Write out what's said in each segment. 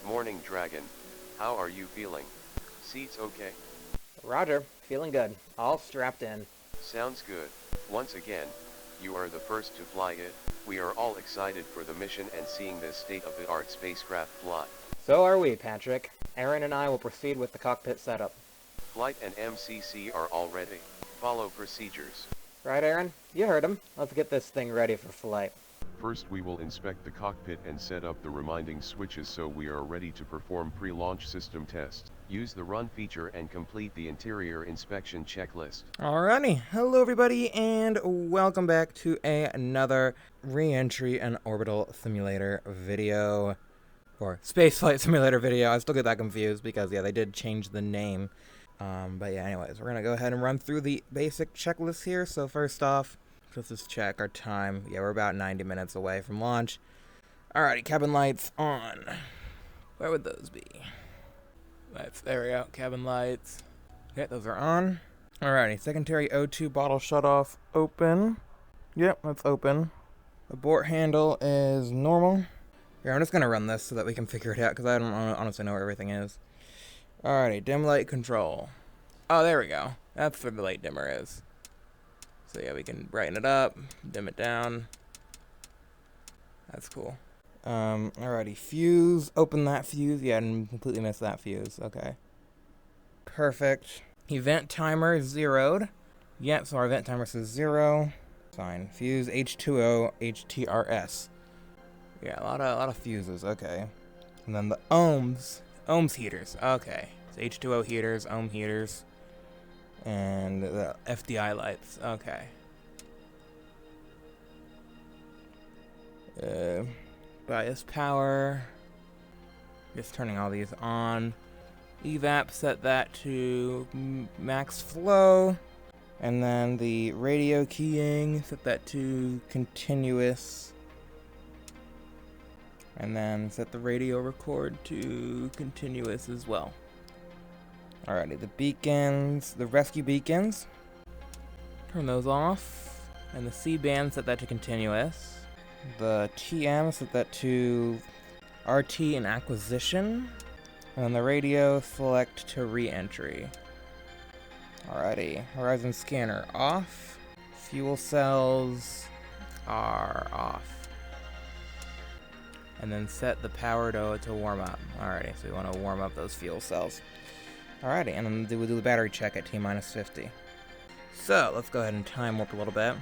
Morning Dragon, how are you feeling? Seats okay? Roger, feeling good. All strapped in. Sounds good. Once again, you are the first to fly it. We are all excited for the mission and seeing this state-of-the-art spacecraft fly. So are we, Patrick. Aaron and I will proceed with the cockpit setup. Flight and MCC are all ready. Follow procedures. Right, Aaron? You heard him. Let's get this thing ready for flight. First we will inspect the cockpit and set up the reminding switches so we are ready to perform pre-launch system test. Use the run feature and complete the interior inspection checklist. Alrighty, hello everybody and welcome back to another Reentry and Orbital Simulator video. Or Spaceflight Simulator video. I still get that confused because, yeah, they did change the name. But yeah, anyways, we're going to go ahead and run through the basic checklist here. So first off, let's just check our time. Yeah, we're about 90 minutes away from launch. Alrighty, cabin lights on. Where would those be? There we go, cabin lights. Okay, those are on. Alrighty, secondary O2 bottle shutoff open. Yep, that's open. Abort handle is normal. Here, I'm just going to run this so that we can figure it out, because I don't honestly know where everything is. Alrighty, dim light control. Oh, there we go. That's where the light dimmer is. So yeah, we can brighten it up, dim it down. That's cool. Alrighty, fuse. Open that fuse. Yeah, I completely missed that fuse. Okay. Perfect. Event timer zeroed. Yep, so our event timer says 0. Fine. Fuse H2O HTRS. Yeah, a lot of fuses. Okay. And then the ohms heaters. Okay. So H2O heaters, ohm heaters, and the FDI lights. Okay. Bias power. Just turning all these on. Evap, set that to max flow. And then the radio keying, set that to continuous. And then set the radio record to continuous as well. Alrighty, the beacons, the rescue beacons. Turn those off. And the C-band, set that to continuous. The TM, set that to RT and acquisition. And then the radio, select to re-entry. Alrighty, horizon scanner off. Fuel cells are off. And then set the power to warm up. Alrighty, so we want to warm up those fuel cells. Alrighty, and then we'll do the battery check at T-minus 50. So, let's go ahead and time warp a little bit.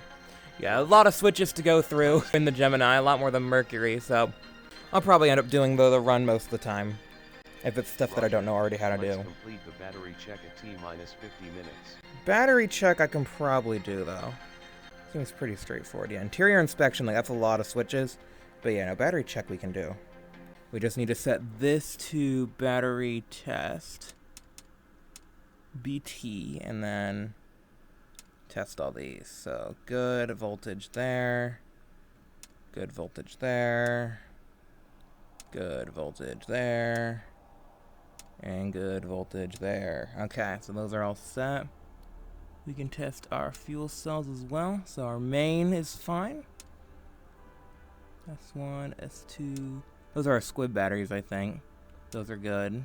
Yeah, a lot of switches to go through in the Gemini, a lot more than Mercury, so I'll probably end up doing the run most of the time. If it's stuff that I don't know already how to do. Let's complete the battery check at T-minus 50 minutes. Battery check I can probably do, though. Seems pretty straightforward. Yeah, interior inspection, like, that's a lot of switches. But yeah, no, battery check we can do. We just need to set this to battery test. BT, and then test all these. So, good voltage there. Good voltage there. Good voltage there. And good voltage there. Okay, so those are all set. We can test our fuel cells as well. So our main is fine. S1, S2. Those are our squib batteries, I think. Those are good.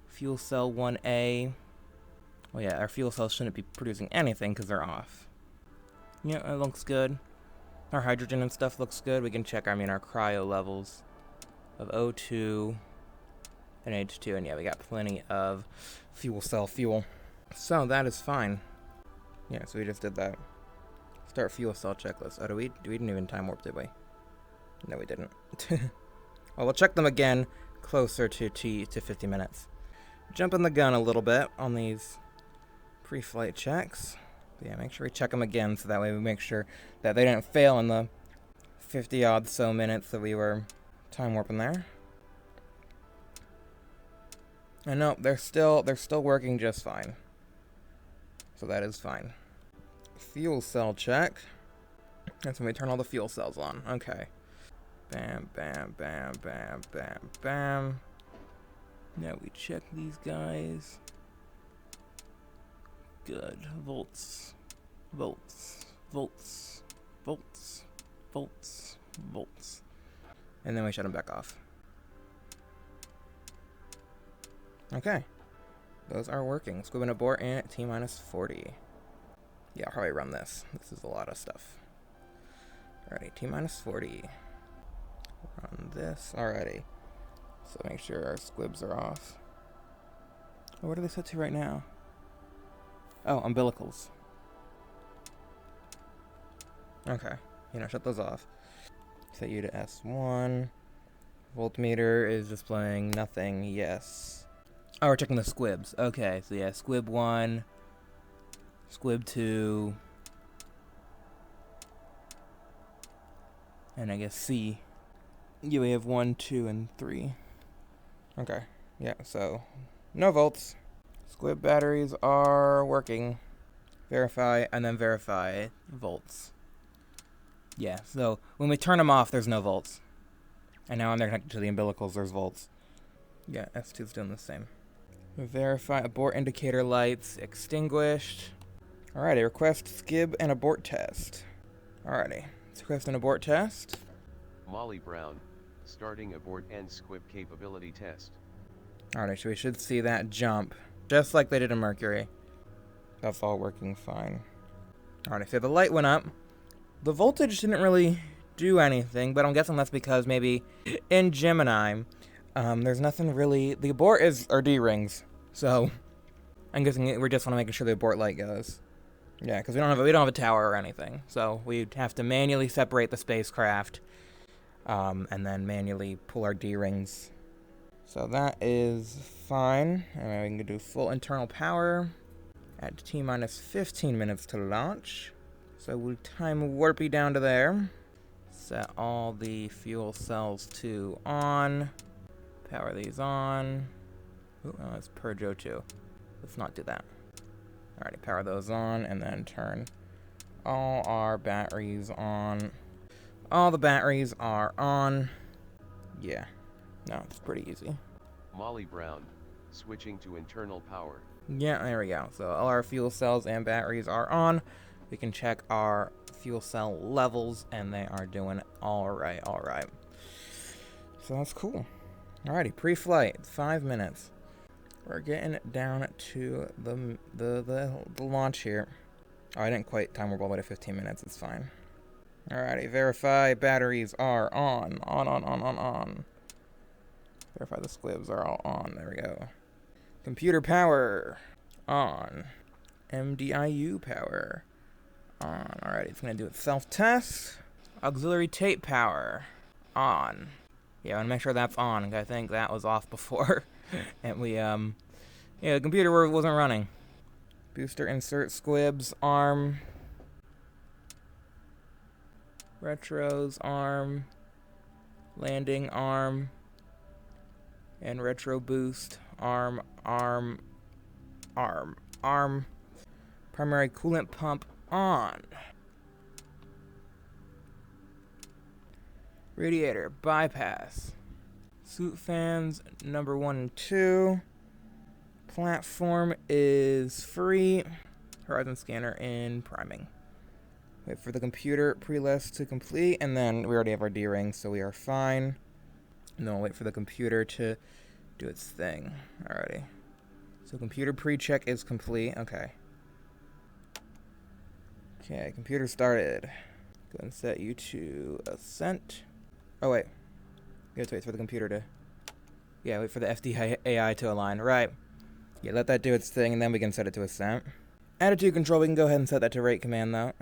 Fuel cell 1A. Well, yeah, our fuel cells shouldn't be producing anything because they're off. Yeah, it looks good. Our hydrogen and stuff looks good. We can check, our cryo levels of O2 and H2. And yeah, we got plenty of fuel cell fuel. So that is fine. Yeah, so we just did that. Start fuel cell checklist. Oh, we didn't even time warp, did we? No, we didn't. Well, we'll check them again closer to 50 minutes. Jumping the gun a little bit on these pre-flight checks. But yeah, make sure we check them again so that way we make sure that they didn't fail in the 50-odd so minutes that we were time warping there. And no, they're still working just fine. So that is fine. Fuel cell check. That's when we turn all the fuel cells on. Okay. Bam, bam, bam, bam, bam, bam. Now we check these guys. Good. Volts. Volts. Volts. Volts. Volts. Volts. And then we shut them back off. Okay. Those are working. Squib and abort in T-minus 40. Yeah, I'll probably run this. This is a lot of stuff. Alrighty, T-minus 40. Run this. Alrighty. So make sure our squibs are off. Oh, what are they set to right now? Oh, umbilicals. Okay. Shut those off. Set you to S1. Voltmeter is displaying nothing. Yes. Oh, we're checking the squibs. Okay, so yeah, squib 1, squib 2, and I guess C. Yeah, we have 1, 2, and 3. Okay, yeah, so no volts. Squib batteries are working. Verify, and then verify volts. Yeah, so when we turn them off, there's no volts. And now when they're connected to the umbilicals, there's volts. Yeah, S2's doing the same. Verify abort indicator lights extinguished. Alrighty, request skib and abort test. Alrighty, let's request an abort test. Molly Brown, starting abort and squib capability test. Alright, so we should see that jump, just like they did in Mercury. That's all working fine. Alright, so the light went up. The voltage didn't really do anything, but I'm guessing that's because maybe in Gemini, there's nothing really. The abort are D-rings, so I'm guessing we're just want to make sure the abort light goes. Yeah, because we don't have a tower or anything, so we'd have to manually separate the spacecraft, and then manually pull our D-rings. So that is fine, and we can do full internal power at T-minus 15 minutes to launch. So we'll time warpy down to there. Set all the fuel cells to on. Power these on. Ooh, oh, that's Purge 2. Let's not do that. Alrighty, power those on, and then turn all our batteries on. All the batteries are on. Yeah. No, it's pretty easy. Molly Brown, switching to internal power. Yeah, there we go. So all our fuel cells and batteries are on. We can check our fuel cell levels, and they are doing alright. So that's cool. Alrighty, pre-flight, 5 minutes. We're getting down to the launch here. Oh, I didn't quite time warp all the way to 15 minutes. It's fine. Alrighty, verify batteries are on. On. Verify the squibs are all on. There we go. Computer power on. MDIU power on. Alrighty, it's gonna do its self-test. Auxiliary tape power on. Yeah, I want to make sure that's on. I think that was off before. And we, yeah, the computer wasn't running. Booster insert squibs, arm. Retros, arm. Landing, arm. And retro boost, arm. Primary coolant pump on. Radiator bypass. Suit fans number 1 and 2. Platform is free. Horizon scanner in priming. Wait for the computer pre-list to complete, and then we already have our D-rings, so we are fine. And then we'll wait for the computer to do its thing. Alrighty. So computer pre-check is complete. Okay. Okay, computer started. Go and set you to ascent. Oh, wait. You have to wait for the computer to... Yeah, wait for the FDAI to align. Right. Yeah, let that do its thing, and then we can set it to ascent. Attitude control, we can go ahead and set that to rate command, though.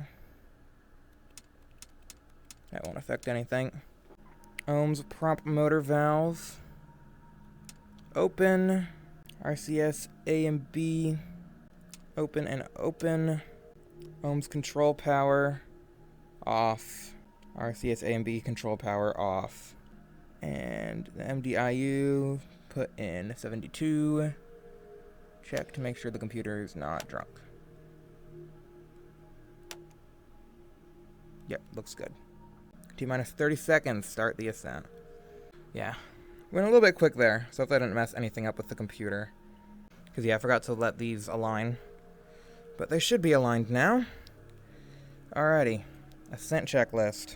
That won't affect anything. Ohms prop motor valve. Open. RCS A and B. Open and open. Ohms control power. Off. RCS A and B control power off. And the MDIU put in 72. Check to make sure the computer is not drunk. Yep, looks good. T-minus 30 seconds, start the ascent. Yeah, went a little bit quick there, so if I didn't mess anything up with the computer. Because yeah, I forgot to let these align. But they should be aligned now. Alrighty, ascent checklist.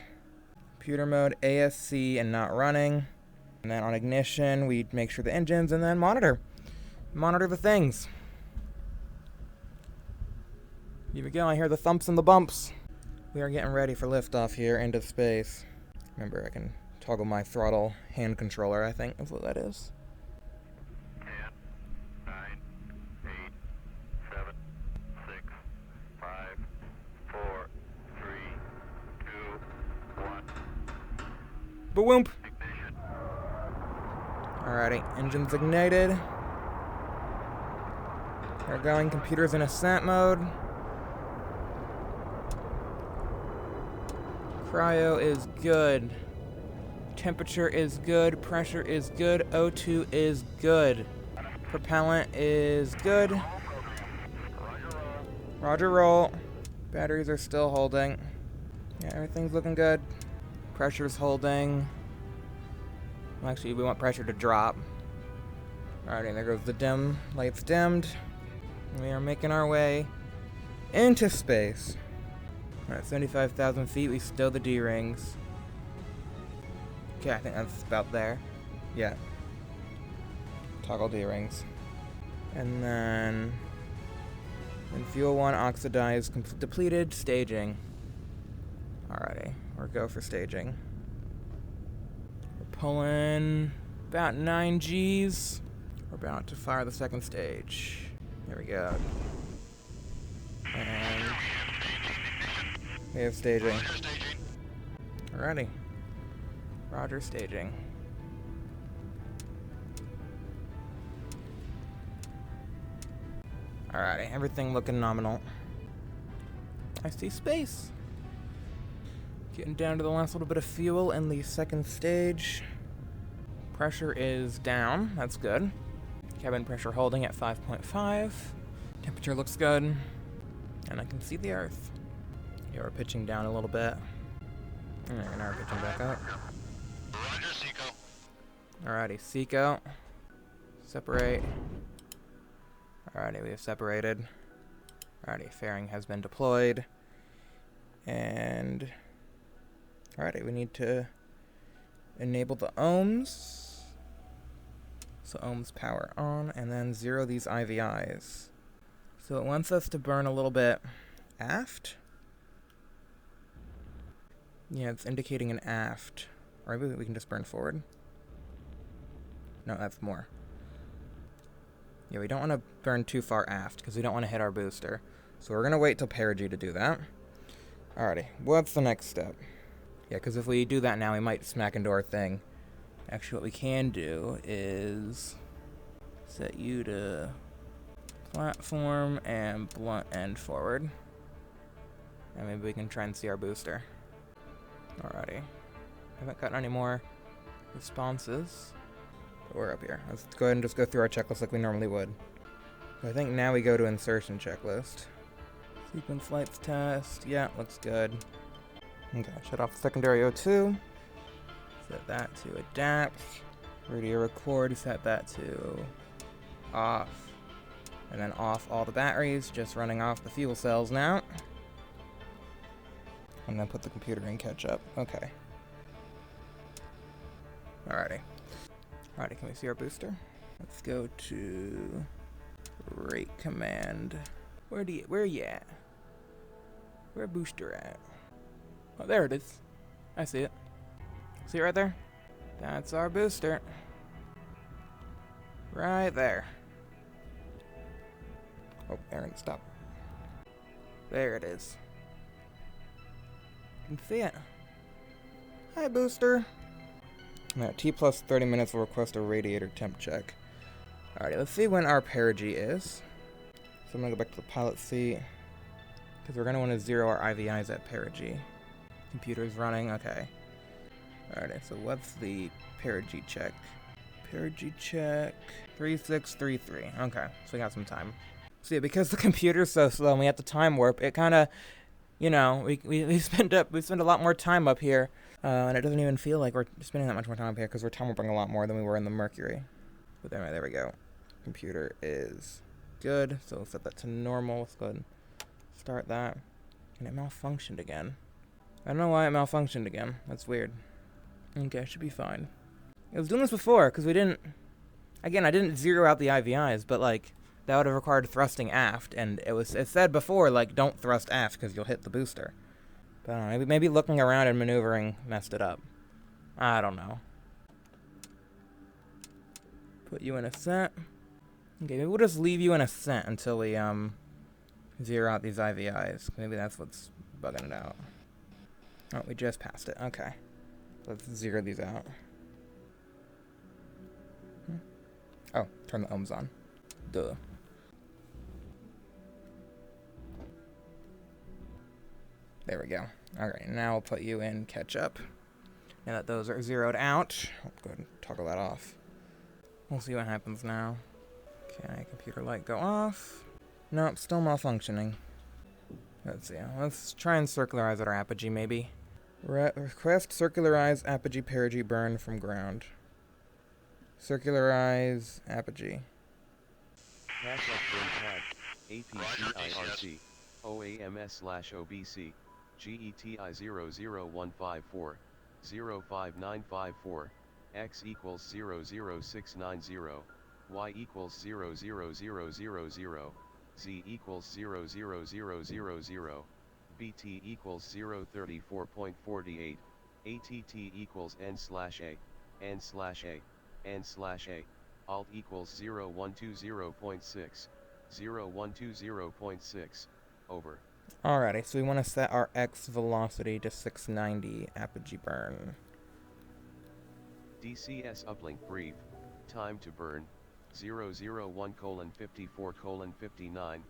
Computer mode, ASC and not running. And then on ignition, we make sure the engines, and then monitor. Monitor the things. Here we go, I hear the thumps and the bumps. We are getting ready for liftoff here into space. Remember, I can toggle my throttle hand controller, I think is what that is. 10, 9, 8, 7, 6, 5, 4, 3, 2, 1. Ba-whoomp! Ignition. Alrighty, engine's ignited. We're going, computer's in ascent mode. Cryo is good. Temperature is good. Pressure is good. O2 is good. Propellant is good. Roger, roll. Batteries are still holding. Yeah, everything's looking good. Pressure's holding. Well, actually, we want pressure to drop. Alrighty, there goes the dim. Lights dimmed. We are making our way into space. Alright, 75,000 feet, we stow the D-rings. Okay, I think that's about there. Yeah. Toggle D-rings. And then... when fuel 1 oxidized, depleted, staging. Alrighty, we're go for staging. We're pulling about 9 Gs. We're about to fire the second stage. There we go. And... we have staging. Alrighty. Roger, staging. Alrighty, everything looking nominal. I see space. Getting down to the last little bit of fuel in the second stage. Pressure is down, that's good. Cabin pressure holding at 5.5. Temperature looks good. And I can see the Earth. Yeah, we're pitching down a little bit. Alright, now we're pitching back up. Roger, Seco. Alrighty, Seco. Separate. Alrighty, we have separated. Alrighty, fairing has been deployed. And... alrighty, we need to enable the ohms. So ohms power on, and then 0 these IVIs. So it wants us to burn a little bit aft. Yeah, it's indicating an aft. Or maybe we can just burn forward. No, that's more. Yeah, we don't want to burn too far aft, because we don't want to hit our booster. So we're going to wait till perigee to do that. Alrighty, what's the next step? Yeah, because if we do that now, we might smack into our thing. Actually, what we can do is set you to platform and blunt end forward. And maybe we can try and see our booster. Alrighty. Haven't gotten any more responses. But we're up here. Let's go ahead and just go through our checklist like we normally would. So I think now we go to insertion checklist. Sequence lights test. Yeah, looks good. Okay, shut off the secondary O2. Set that to adapt. Radio record, set that to off. And then off all the batteries, just running off the fuel cells now. And then put the computer in catch up. Okay. Alrighty. Alrighty, can we see our booster? Let's go to rate command. Where are you at? Where booster at? Oh, there it is. I see it. See it right there? That's our booster. Right there. Oh, Aaron, stop. There it is. You can see it. Hi, booster. Now, T plus 30 minutes will request a radiator temp check. Alrighty, let's see when our perigee is. So I'm gonna go back to the pilot seat, because we're gonna want to 0 our IVIs at perigee. Computer's running, okay. Alright, so what's the perigee check? Perigee check 3633. Okay, so we got some time. So yeah, because the computer's so slow and we have to time warp, it kind of, you know, we spend a lot more time up here, and it doesn't even feel like we're spending that much more time up here because we're time warping a lot more than we were in the Mercury. But anyway, there we go. Computer is good, so we'll set that to normal. Let's go ahead and start that. And it malfunctioned again. I don't know why it malfunctioned again. That's weird. Okay, should be fine. It was doing this before because we didn't Again, I didn't zero out the IVIs, but, like, that would have required thrusting aft, and it said before, like, don't thrust aft because you'll hit the booster. But I don't know, maybe looking around and maneuvering messed it up. I don't know. Put you in ascent. Okay, maybe we'll just leave you in ascent until we, zero out these IVIs. Maybe that's what's bugging it out. Oh, we just passed it. Okay. Let's zero these out. Oh, turn the ohms on. Duh. There we go. Alright, now we'll put you in catch up. Now that those are zeroed out, I'll go ahead and toggle that off. We'll see what happens now. Okay, computer light go off. Nope, still malfunctioning. Let's see. Let's try and circularize at our apogee, maybe. Request circularize apogee perigee burn from ground. Circularize apogee. Cash up burn tag, APCIRC, OAMS/OBC, GETI00154, 05954, X equals 00690, Y equals 00000, Z equals 00000, BT equals 034.48, ATT equals N/A, N/A, N/A, Alt equals 0120.6, 0120.6, over. Alrighty, so we want to set our X velocity to 690 apogee burn. DCS uplink brief, time to burn, 001:54:59,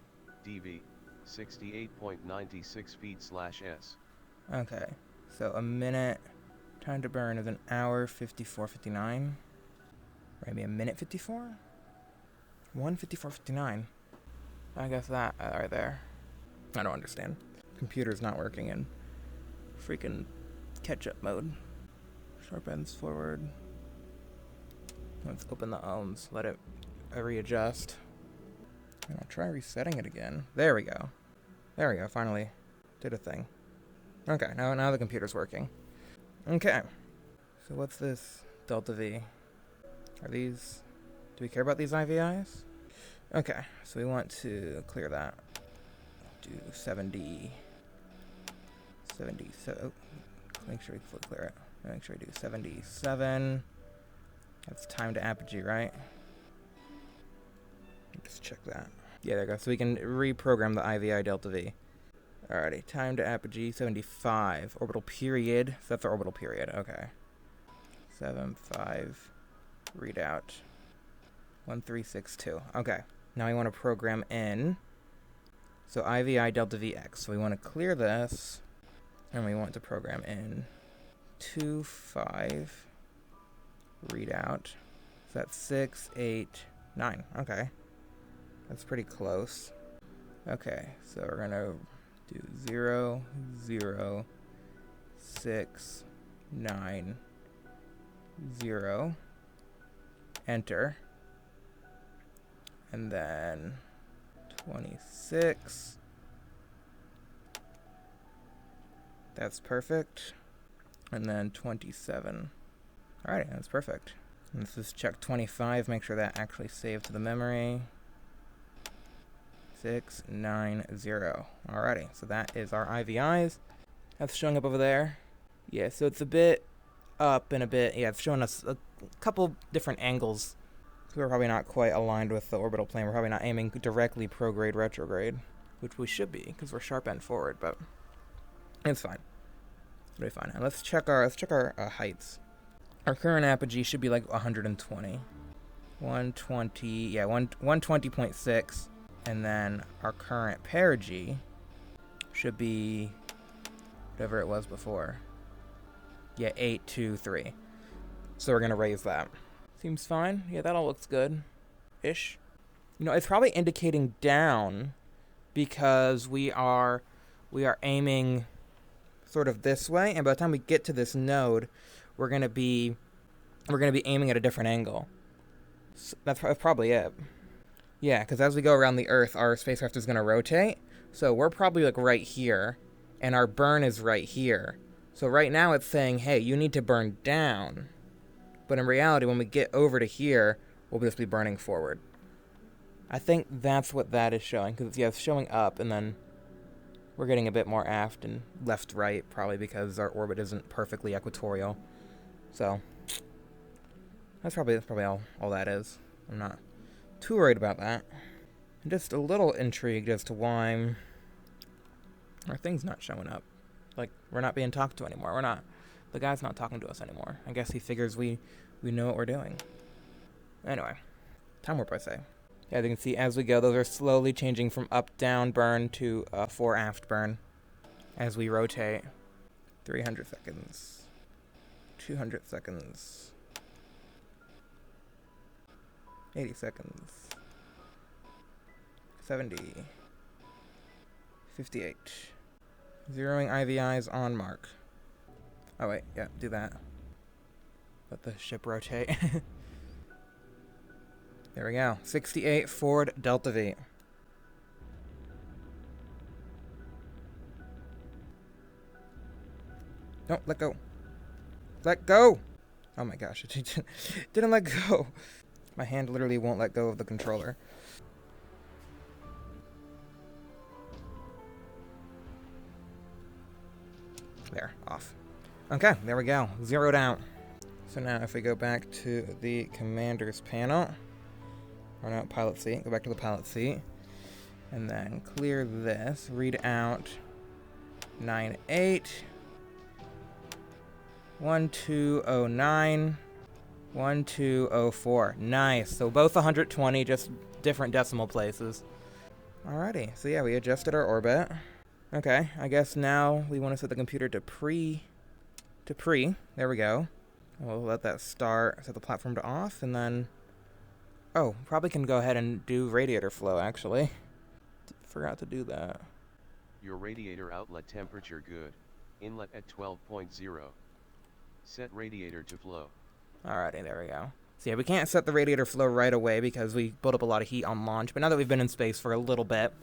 DV, 68.96 feet/s. Okay, so a minute, time to burn is an hour 54:59. Maybe a minute 54? 1:54:59. I guess that right there. I don't understand. Computer's not working in freaking catch-up mode. Sharp ends forward. Let's open the ohms. Let it readjust. And I'll try resetting it again. There we go. There we go. Finally did a thing. Okay, now the computer's working. Okay. So what's this delta V? Are these... Do we care about these IVIs? Okay, so we want to clear that. Do 70... 70... So, make sure we fully clear it. Make sure we do 77. That's time to apogee, right? Just check that. Yeah, there we go. So we can reprogram the IVI delta V. Alrighty, time to apogee 75. Orbital period. So that's our orbital period. Okay. 7.5. Readout. 1362. Okay. Now we want to program in. So IVI delta VX. So we want to clear this. And we want to program in 2.5. Readout. So that's 6, 8, 9. Okay. That's pretty close. Okay. So we're going to do 0, 0, 6, 9, 0. Enter. And then 26. That's perfect. And then 27. Alright, that's perfect. Let's just check 25, make sure that actually saved to the memory. 690. Alrighty, so that is our IVIs. That's showing up over there. Yeah, so it's a bit up and a bit, yeah, it's showing us a couple different angles. So we're probably not quite aligned with the orbital plane. We're probably not aiming directly prograde retrograde, which we should be, because we're sharp end forward, but it's fine. It'll be fine. And let's check our heights. Our current apogee should be like 120. 120, yeah, 120.6. And then our current perigee should be whatever it was before. Yeah, 823. So we're going to raise that. Seems fine. Yeah, that all looks good-ish. You know, it's probably indicating down because we are aiming sort of this way, and by the time we get to this node, we're gonna be aiming at a different angle. So that's probably it. Yeah, because as we go around the Earth, our spacecraft is gonna rotate. So we're probably like right here, and our burn is right here. So right now it's saying, hey, you need to burn down. But in reality, when we get over to here, we'll just be burning forward. I think that's what that is showing, because yeah, it's showing up, and then we're getting a bit more aft and left-right, probably because our orbit isn't perfectly equatorial. So that's probably all that is. I'm not too worried about that. I'm just a little intrigued as to why our thing's not showing up. Like, we're not being talked to anymore. The guy's not talking to us anymore. I guess he figures we know what we're doing. Anyway, time warp, I say. Yeah, as you can see, as we go, those are slowly changing from up-down burn to fore-aft burn as we rotate. 300 seconds. 200 seconds. 80 seconds. 70. 58. Zeroing IVIs on mark. Oh wait, yeah, do that. Let the ship rotate. There we go. 68 forward Delta V. Don't let go. Let go! Oh my gosh, it didn't let go. My hand literally won't let go of the controller. There, off. Okay, there we go. Zeroed out. So now if we go back to the commander's panel, or no, pilot seat, go back to the pilot seat, and then clear this, read out 98, 1209, 1204. Nice. So both 120, just different decimal places. Alrighty, so yeah, we adjusted our orbit. Okay, I guess now we want to set the computer to pre. There we go. We'll let that start, set the platform to off, and then... Oh, probably can go ahead and do radiator flow, actually. Forgot to do that. Your radiator outlet temperature good. Inlet at 12.0. Set radiator to flow. Alrighty, there we go. So yeah, we can't set the radiator flow right away because we built up a lot of heat on launch, but now that we've been in space for a little bit,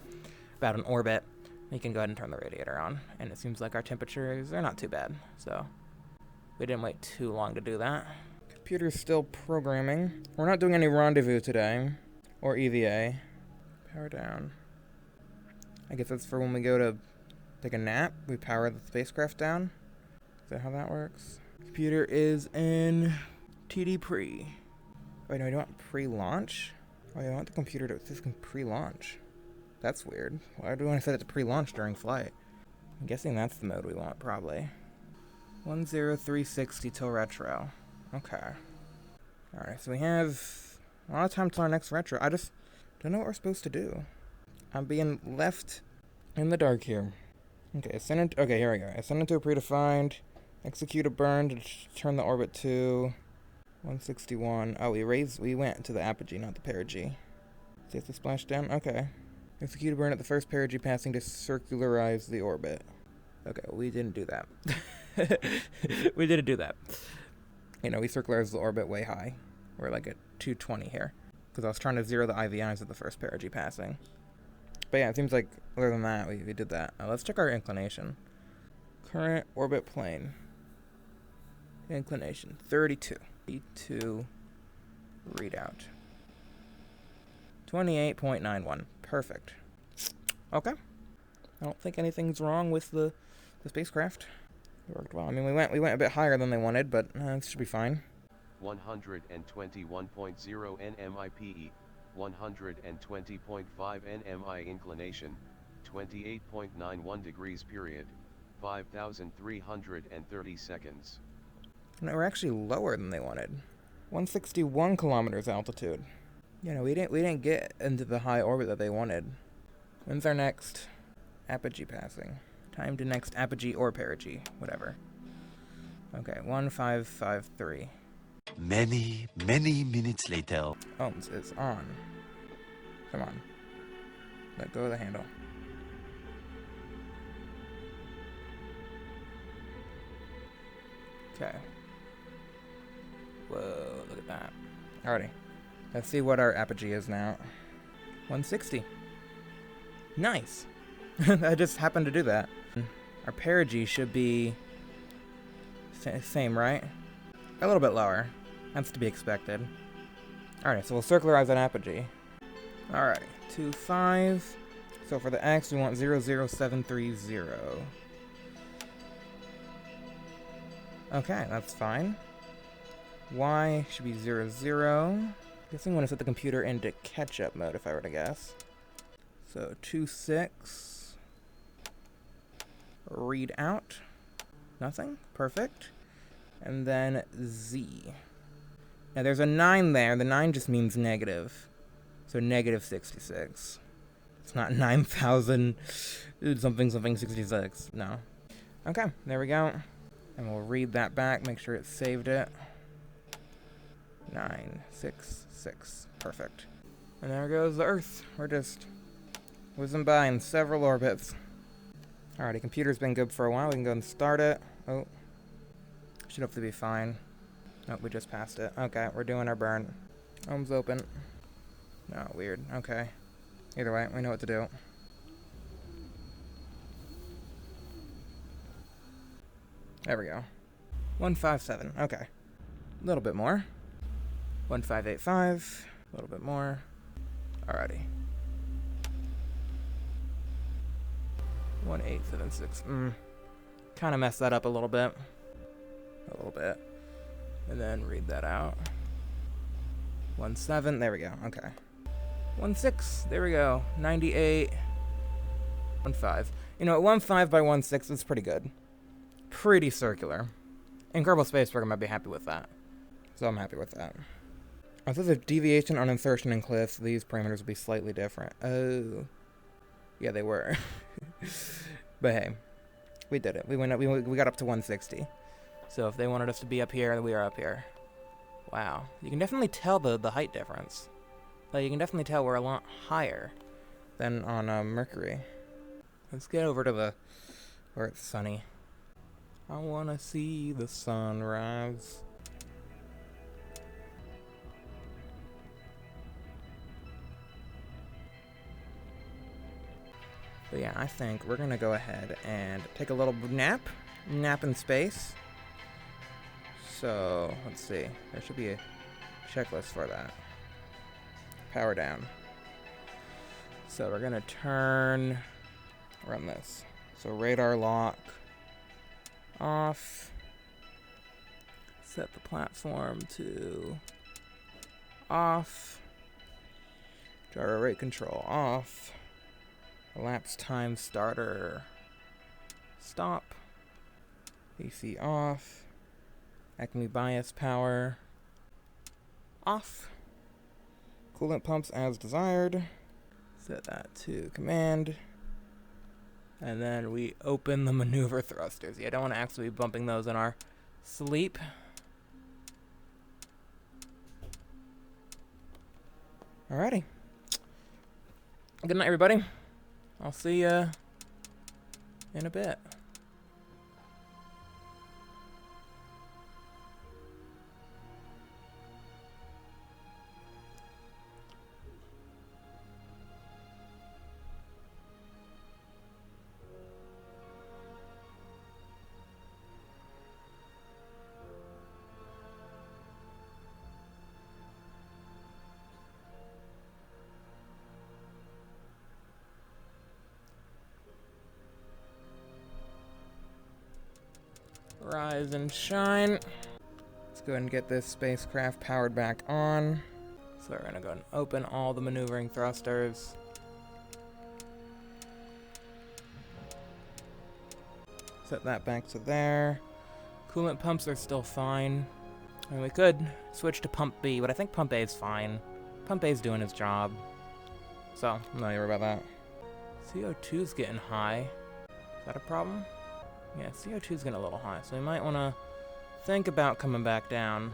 about an orbit, we can go ahead and turn the radiator on. And it seems like our temperatures are not too bad, so we didn't wait too long to do that. Computer's still programming. We're not doing any rendezvous today, or EVA. Power down. I guess that's for when we go to take a nap. We power the spacecraft down. Is that how that works? Computer is in TD pre. Wait, no, I don't want pre-launch? Oh, I want the computer to just pre-launch. That's weird. Why do we want to set it to pre-launch during flight? I'm guessing that's the mode we want, probably. 10360 till retro. Okay. Alright, so we have a lot of time till our next retro. I just don't know what we're supposed to do. I'm being left in the dark here. Okay, here we go. Ascend into a predefined. Execute a burn to turn the orbit to 161. Oh, we went to the apogee, not the perigee. See if the splashdown? Okay. Execute a burn at the first perigee passing to circularize the orbit. Okay, well, we didn't do that. We didn't do that. You know, we circularized the orbit way high. We're like at 220 here. Because I was trying to zero the IVIs at the first perigee passing. But yeah, it seems like other than that, we did that. Let's check our inclination. Current orbit plane. Inclination, 32. 32 readout. 28.91. Perfect. Okay. I don't think anything's wrong with the spacecraft. It worked well. I mean, we went a bit higher than they wanted, but it should be fine. 121.0 nmipe, 120.5 nmi inclination, 28.91 degrees period, 5,330 seconds. No, we're actually lower than they wanted. 161 kilometers altitude. You know, we didn't get into the high orbit that they wanted. When's our next apogee passing? Time to next apogee or perigee, whatever. Okay, 1553. Many minutes later. Ohms is on. Come on. Let go of the handle. Okay. Whoa, look at that. Alrighty. Let's see what our apogee is now. 160. Nice. I just happened to do that. Our perigee should be same, right? A little bit lower. That's to be expected. Alright, so we'll circularize that apogee. Alright, 2, 5. So for the X, we want 00730. Okay, that's fine. Y should be 0, 0. Guessing I'm going to set the computer into catch-up mode if I were to guess. So 2, 6. Read out. Nothing. Perfect. And then Z. Now there's a 9 there. The 9 just means negative. So negative 66. It's not 9,000 something something 66. No. Okay, there we go. And we'll read that back, make sure it saved it. 966. Perfect. And there goes the Earth. We're just whizzing by in several orbits. Alrighty, computer's been good for a while. We can go and start it. Oh. Should hopefully be fine. Nope, we just passed it. Okay, we're doing our burn. Home's open. Oh, weird. Okay. Either way, we know what to do. There we go. 157. Okay. A little bit more. 1585. A little bit more. Alrighty. 1876. Kind of messed that up a little bit. A little bit. And then read that out. 17. There we go. Okay. 16. There we go. 98. 15. You know, 15 by 16 is pretty good. Pretty circular. In Kerbal Space Program, I'd be happy with that. So I'm happy with that. If there's a deviation on insertion and cliffs, these parameters will be slightly different. Oh. Yeah, they were. But hey, we did it. We went up, we got up to 160. So if they wanted us to be up here, then we are up here. Wow. You can definitely tell the height difference. Like, you can definitely tell we're a lot higher than on Mercury. Let's get over to where it's sunny. I wanna see the sunrise. But yeah, I think we're gonna go ahead and take a little nap in space. So, let's see. There should be a checklist for that. Power down. So we're gonna run this. So radar lock off. Set the platform to off. Gyro rate control off. Elapsed time starter stop. AC off. Acme bias power off. Coolant pumps as desired. Set that to command. And then we open the maneuver thrusters. Yeah, I don't want to actually be bumping those in our sleep. Alrighty. Good night, everybody. I'll see ya in a bit. Rise and shine. Let's go ahead and get this spacecraft powered back on. So we're gonna go and open all the maneuvering thrusters. Set that back to there. Coolant pumps are still fine. I mean, we could switch to pump B, but I think pump A is fine. Pump A is doing its job. So, I'm not worried about that. CO2 is getting high. Is that a problem? Yeah, CO2 is getting a little high, so we might want to think about coming back down.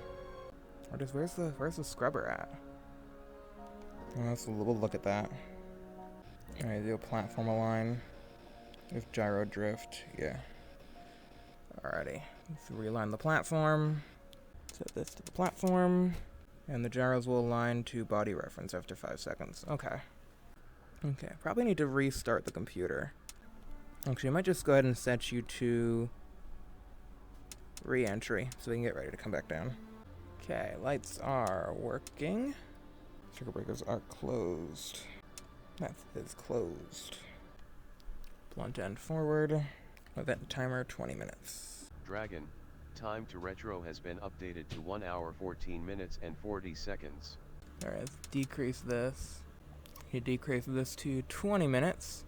Or just, where's the scrubber at? We'll look at that. Alright, do a platform align. There's gyro drift, yeah. Alrighty, let's realign the platform. Set this to the platform. And the gyros will align to body reference after 5 seconds. Okay. Okay, probably need to restart the computer. Actually, I might just go ahead and set you to Reentry so we can get ready to come back down. Okay, lights are working. Circuit breakers are closed. That is closed. Blunt end forward. Event timer 20 minutes. Dragon, time to retro has been updated to 1 hour 14 minutes and 40 seconds. Alright, let's decrease this. You decrease this to 20 minutes.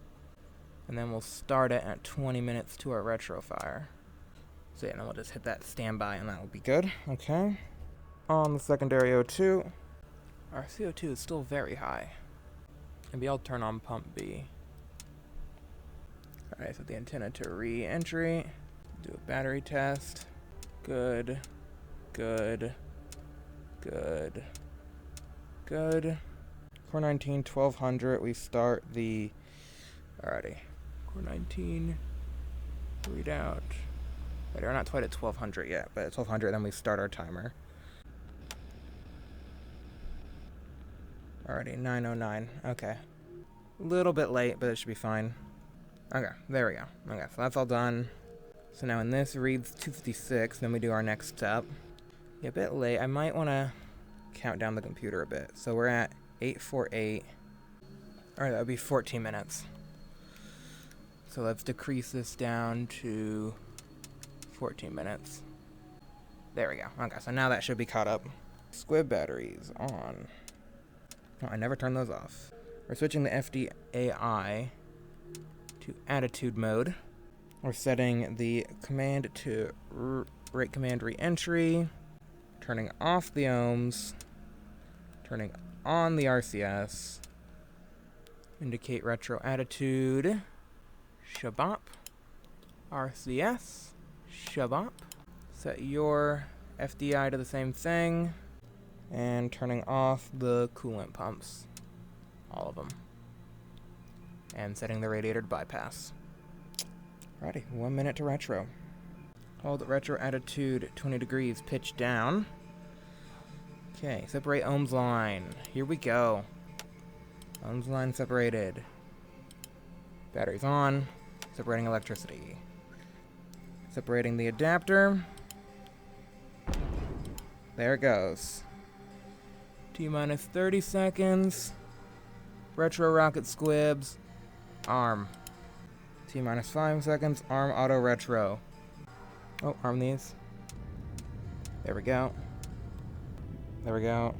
And then we'll start it at 20 minutes to our retro fire. So yeah, then we'll just hit that standby and that will be good. Okay. On the secondary O2. Our CO2 is still very high. Maybe I'll turn on pump B. Alright, set the antenna to re-entry. Do a battery test. Good. Good. Good. Good. Core 19, 1200. We start the... Alrighty. Core 19. Readout. Wait, we're not quite at 1200 yet, but at 1200 then we start our timer. Alrighty, 909. Okay. A little bit late, but it should be fine. Okay, there we go. Okay, so that's all done. So now when this reads 256, then we do our next step. Yeah, a bit late. I might want to count down the computer a bit. So we're at 848. Alright, that would be 14 minutes. So let's decrease this down to 14 minutes. There we go. Okay, so now that should be caught up. Squib batteries on. Oh, I never turn those off. We're switching the FDAI to attitude mode. We're setting the command to rate command re-entry, turning off the ohms, turning on the RCS, indicate retro attitude, shabop, RCS, shabop, set your FDI to the same thing, and turning off the coolant pumps, all of them, and setting the radiator to bypass. Alrighty, 1 minute to retro. Hold retro attitude 20 degrees, pitch down. Okay, separate ohms line. Here we go. Ohms line separated. Batteries on. Separating electricity. Separating the adapter. There it goes. T-minus 30 seconds. Retro rocket squibs. Arm. T-minus 5 seconds. Arm auto retro. Oh, arm these. There we go. There we go.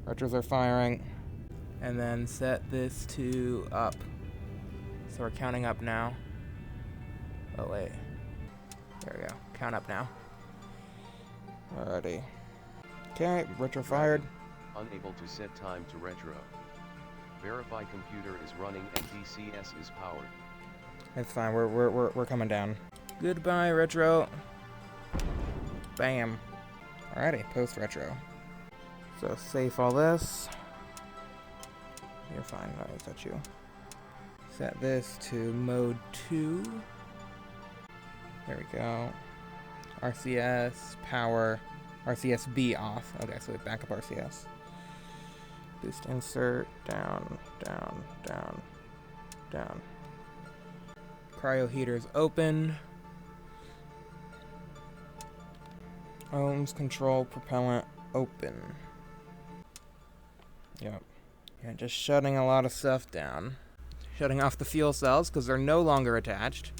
Retros are firing. And then set this to up. So we're counting up now. Oh, wait. There we go. Count up now. Alrighty. Okay, retro fired. Unable to set time to retro. Verify computer is running and DCS is powered. It's fine. We're coming down. Goodbye, retro. Bam. Alrighty, post retro. So safe all this. You're fine. Alright, set you. Set this to mode 2. There we go. RCS, power, RCSB off. Okay, so we back up RCS. Boost insert, down, down, down, down. Cryo heaters open. Ohms control propellant open. Yep. Yeah, just shutting a lot of stuff down. Shutting off the fuel cells because they're no longer attached.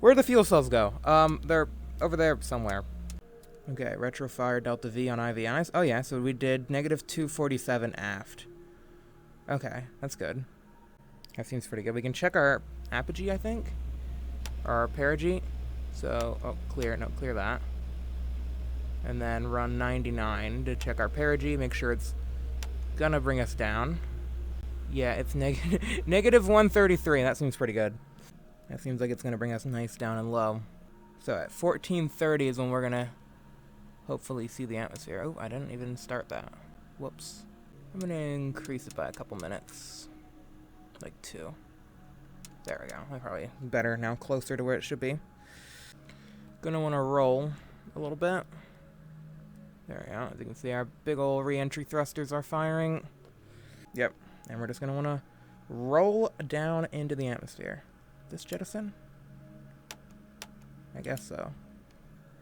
Where'd the fuel cells go? They're over there somewhere. Okay, retro fire delta V on IVIs. Oh yeah, so we did negative 247 aft. Okay, that's good. That seems pretty good. We can check our apogee, I think. Or our perigee. So, oh, clear. No, clear that. And then run 99 to check our perigee. Make sure it's gonna bring us down. Yeah, it's negative 133. That seems pretty good. That seems like it's gonna bring us nice down and low. So at 1430 is when we're gonna hopefully see the atmosphere. Oh, I didn't even start that. Whoops. I'm gonna increase it by a couple minutes. Like 2. There we go. That's probably better now, closer to where it should be. Gonna wanna roll a little bit. There we go. As you can see, our big old re-entry thrusters are firing. Yep. And we're just gonna wanna roll down into the atmosphere. This jettison? I guess so.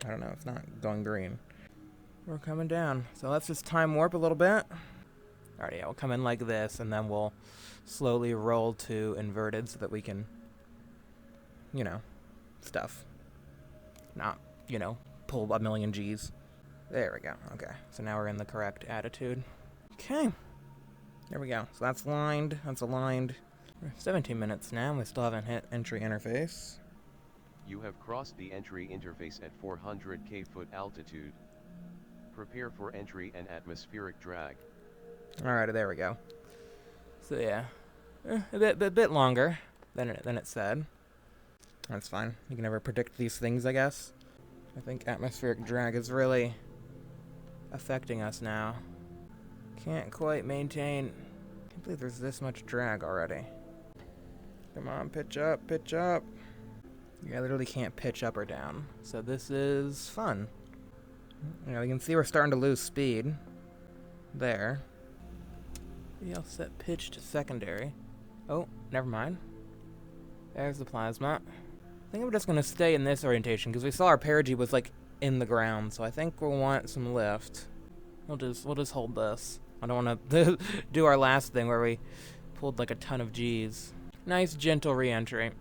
I don't know, it's not going green. We're coming down. So let's just time warp a little bit. Alright, yeah, we'll come in like this, and then we'll slowly roll to inverted so that we can, you know, stuff. Not, you know, pull a million G's. There we go. Okay, so now we're in the correct attitude. Okay. There we go. So that's lined. That's aligned. We're 17 minutes now, and we still haven't hit entry interface. You have crossed the entry interface at 400k foot altitude. Prepare for entry and atmospheric drag. Alright, there we go. So yeah, a bit longer than it said. That's fine. You can never predict these things, I guess. I think atmospheric drag is really affecting us now. Can't quite maintain. Can't believe there's this much drag already. Come on, pitch up, pitch up. Yeah, I literally can't pitch up or down. So this is fun. You know, you can see we're starting to lose speed. There. Maybe I'll set pitch to secondary. Oh, never mind. There's the plasma. I think I'm just gonna stay in this orientation because we saw our perigee was like in the ground, so I think we'll want some lift. We'll just hold this. I don't want to do our last thing where we pulled like a ton of G's. Nice gentle re-entry.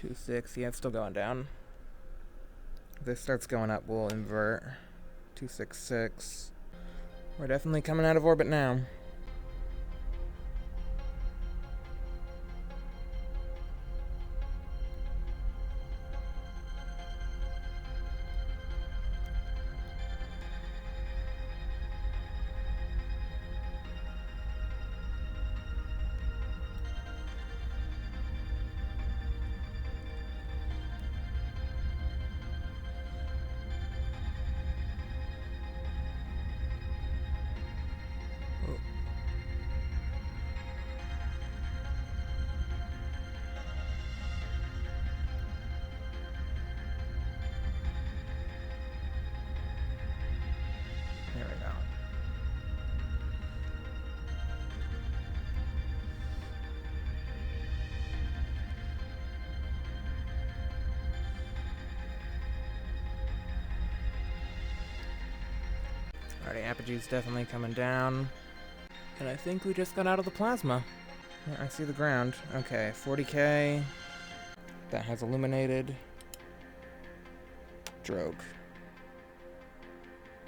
2.6, yeah, it's still going down. If this starts going up, we'll invert. 2.66. We're definitely coming out of orbit now. There we go. Alrighty, apogee's definitely coming down. And I think we just got out of the plasma. Yeah, I see the ground. Okay, 40k. That has illuminated. Drogue.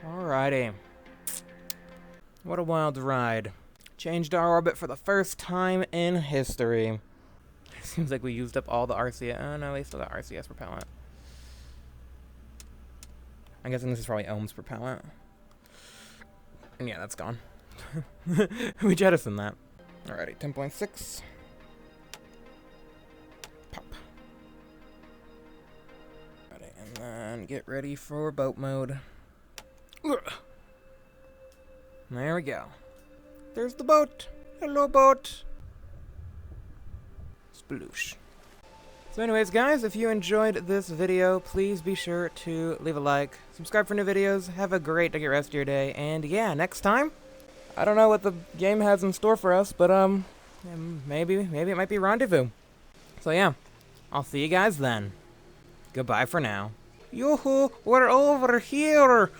Alrighty. What a wild ride. Changed our orbit for the first time in history. Seems like we used up all the RCS. Oh no, we still got RCS propellant. I'm guessing this is probably Ohm's propellant. And yeah, that's gone. We jettisoned that. Alrighty, 10.6. Pop. Alrighty, and then get ready for boat mode. Ugh. There we go. There's the boat. Hello, boat. Sploosh. So anyways, guys, if you enjoyed this video, please be sure to leave a like, subscribe for new videos, have a great rest of your day, and yeah, next time, I don't know what the game has in store for us, but maybe it might be Rendezvous. So yeah, I'll see you guys then. Goodbye for now. Yoo-hoo, we're over here!